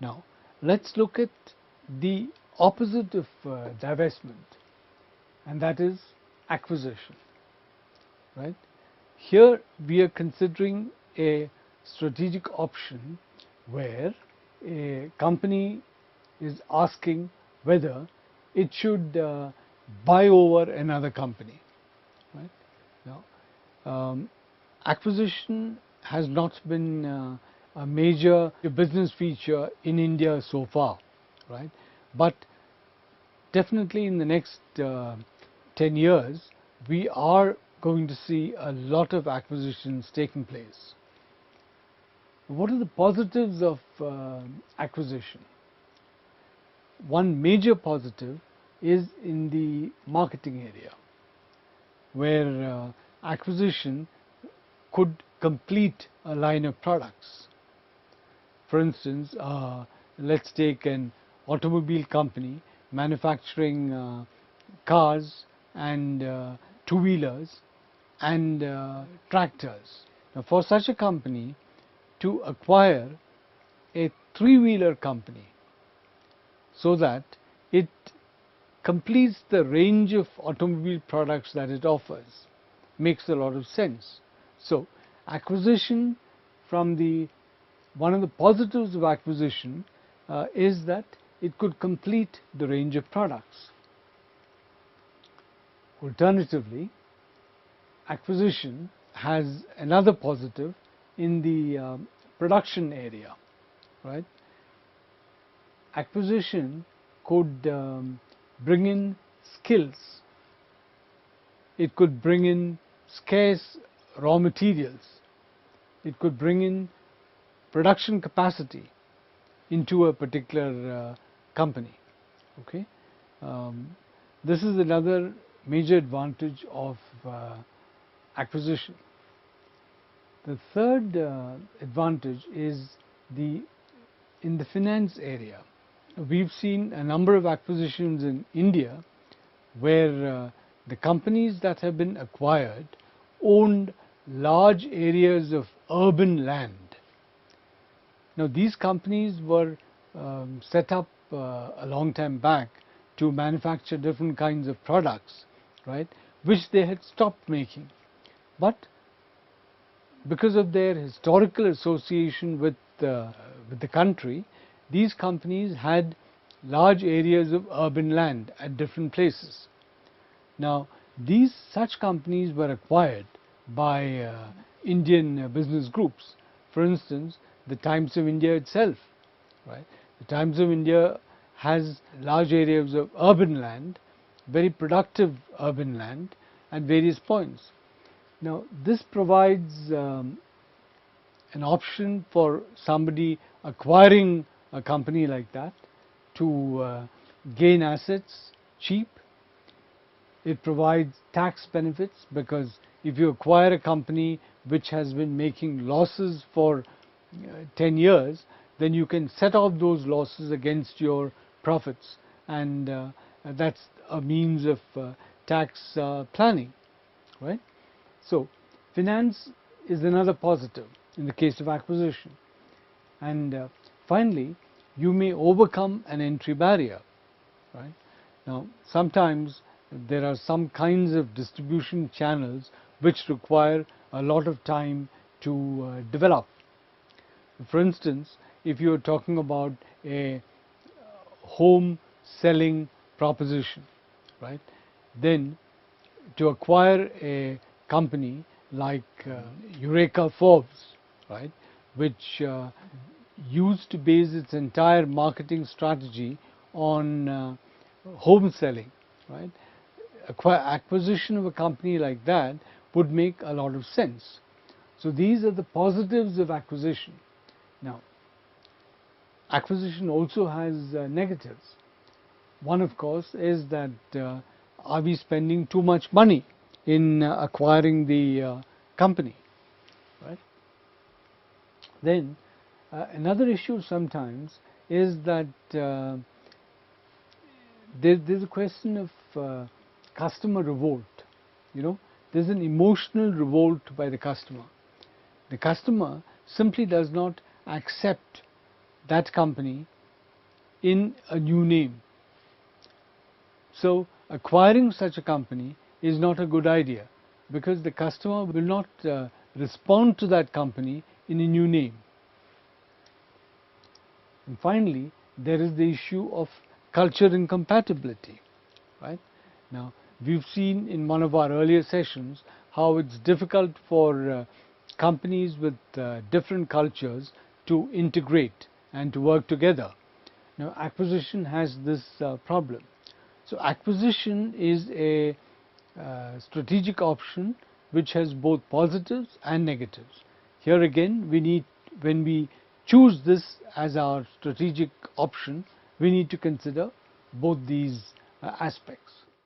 Now let's look at the opposite of divestment, and that is acquisition. Right? Here we are considering a strategic option where a company is asking whether it should buy over another company. Right? Now, acquisition has not been a major business feature in India so far, right? But definitely in the next 10 years, we are going to see a lot of acquisitions taking place. What are the positives of acquisition? One major positive is in the marketing area, where acquisition could complete a line of products. For instance, let's take an automobile company manufacturing cars and two-wheelers and tractors. Now, for such a company to acquire a three-wheeler company so that it completes the range of automobile products that it offers makes a lot of sense. So, acquisition one of the positives of acquisition is that it could complete the range of products. Alternatively, acquisition has another positive in the production area, right? Acquisition could bring in skills. It could bring in scarce raw materials. It could bring in production capacity into a particular company. Okay, this is another major advantage of acquisition. The third advantage is in the finance area. We've seen a number of acquisitions in India where the companies that have been acquired owned large areas of urban land. Now, these companies were set up a long time back to manufacture different kinds of products, right, which they had stopped making. But because of their historical association with the country, these companies had large areas of urban land at different places. Now, such companies were acquired by Indian business groups. For instance, the Times of India itself, right? The Times of India has large areas of urban land, very productive urban land at various points. Now, this provides an option for somebody acquiring a company like that to gain assets cheap. It provides tax benefits, because if you acquire a company which has been making losses for 10 years, then you can set off those losses against your profits, and that's a means of tax planning, right? So, finance is another positive in the case of acquisition. And finally, you may overcome an entry barrier, right? Now, sometimes there are some kinds of distribution channels which require a lot of time to develop. For instance, if you are talking about a home selling proposition, right, then to acquire a company like Eureka Forbes, right, which used to base its entire marketing strategy on home selling, right, acquisition of a company like that would make a lot of sense. So these are the positives of acquisition. Now, acquisition also has negatives. One, of course, is that are we spending too much money in acquiring the company, right? Then another issue sometimes is that there's a question of customer revolt. You know, there's an emotional revolt by the customer. The customer simply does not accept that company in a new name. So acquiring such a company is not a good idea, because the customer will not respond to that company in a new name. And finally, there is the issue of culture incompatibility, right? Now, we've seen in one of our earlier sessions how it's difficult for companies with different cultures to integrate and to work together. Now, acquisition has this problem. So acquisition is a strategic option which has both positives and negatives. Here again, when we choose this as our strategic option, we need to consider both these aspects.